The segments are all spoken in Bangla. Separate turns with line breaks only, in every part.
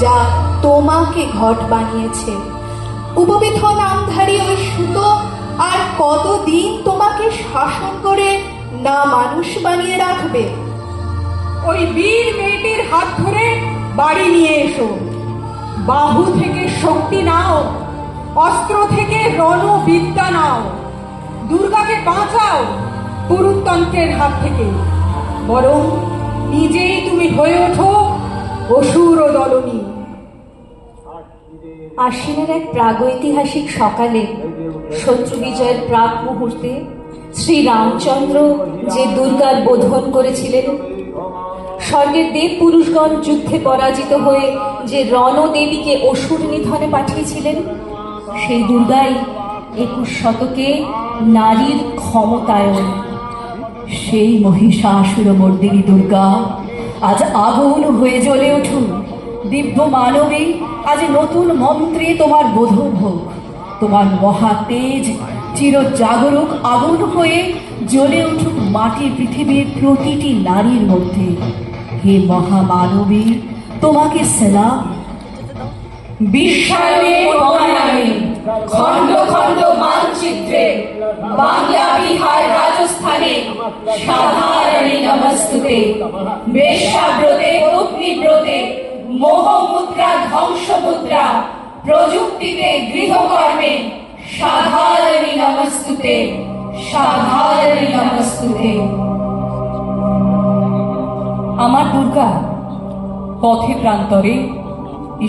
যা তোমাকে ঘট বানিয়েছে। উপবিধ নামধারী ওই সুতো আর কতদিন তোমাকে শাসন করে না মানুষ বানিয়ে রাখবে?
ওই বীর মেয়েটির হাত ধরে বাড়ি নিয়ে এসো। বাহু থেকে শক্তি নাও, অস্ত্র থেকে রণবিদ্যা নাও। দুর্গাকে বাঁচাও পুরুতন্ত্রের হাত থেকে, বরং নিজেই তুমি হয়ে ওঠো অসুর দলনী।
আশ্বিনের এক প্রাগৈতিহাসিক সকালে শত্রু বিজয়ের প্রাক মুহূর্তে শ্রী রামচন্দ্র যে দুর্গার বোধন করেছিলেন, স্বর্গের দেব পুরুষগণ যুদ্ধে পরাজিত হয়ে যে রণদেবীকে অসুর নিধনে পাঠিয়েছিলেন, সেই দুর্গাই 21 শতকে নারীর ক্ষমতায়ন। সেই মহিষাসুরমর্দিনী দুর্গা আজ আগুন হয়ে জ্বলে উঠুন। দিব্য মানবে আজ নতুন মন্ত্রে তোমার বোধন হোক। তোমার মহা তেজ চির জাগরুক আগুন হয়ে জ্বলে উঠুক মাটির পৃথিবীর প্রতিটি নারীর মধ্যে। হে মহামানবী, তোমাকে সালাম।
বিশ্বায়নে মহানামে খণ্ড খণ্ড মানচিত্রে বাংলা, বিহার, রাজস্থানে সাধারণী নমস্তুতে। বেশ্যাব্রতে, অগ্নিব্রতে, মোহমুদ্রা, ধ্বংসমুদ্রা, প্রযুক্তিতে, গৃহকর্মে সাধারণী নমস্তুতে, সাধারণী নমস্তুতে।
আমার দুর্গা পথে প্রান্তরে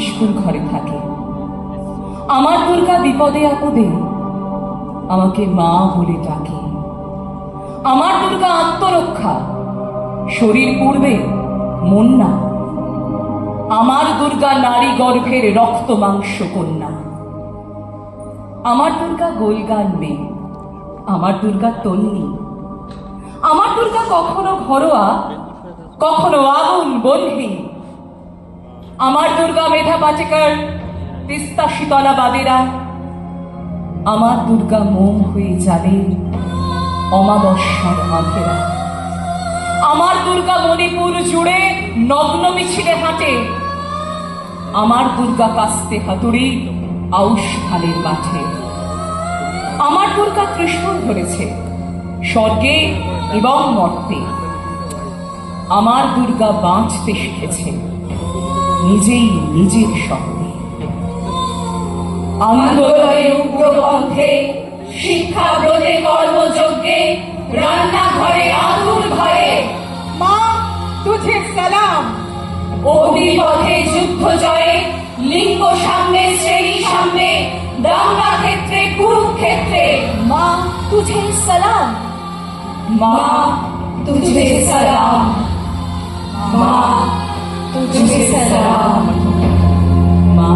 স্কুল ঘরে থাকে। আমার দুর্গা বিপদে আপদে আমাকে মা বলে ডাকে। আমার দুর্গা আত্মরক্ষা, শরীর পূর্বে মন না। আমার দুর্গা নারী গর্ভের রক্ত মাংস কন্যা। আমার দুর্গা গোলগান মেয়ে, আমার দুর্গা তন্নি। আমার দুর্গা কখনো ঘরোয়া, কখনো আগুন বন্ধি। আমার দুর্গা মেধা পাচেকার, তিস্তা শীতলা বাদেরা। আমার দুর্গা মোম হয়ে যাবে অমাবস্যার আঁধেরা। আমার দুর্গা মণিপুর জুড়ে নগ্ন মিছিলে হাঁটে। আমার দুর্গা কাস্তে হাতুড়ি আউশ খালের মাঠে। আমার দুর্গা ত্রিশূল ধরেছে স্বর্গে এবং মর্তে। আমার দুর্গা বাঁচতে শিখেছে নিজেই নিজের স্বপ্নে।
আন্দোলনে, উগ্রপন্থে, শিক্ষাব্রতে, কর্মযজ্ঞে, রান্নাঘরে, আতুর ঘরে
মা তুঝে সালাম।
অগ্নিপথে, যুদ্ধ জয়ে, লিঙ্গ সামনে, শ্রেণী সামনে, দাঙ্গা ক্ষেত্রে, কুরুক্ষেত্রে
মা তুঝে সালাম।
মা তুঝে সালাম। মা তুঝে সালাম।
মা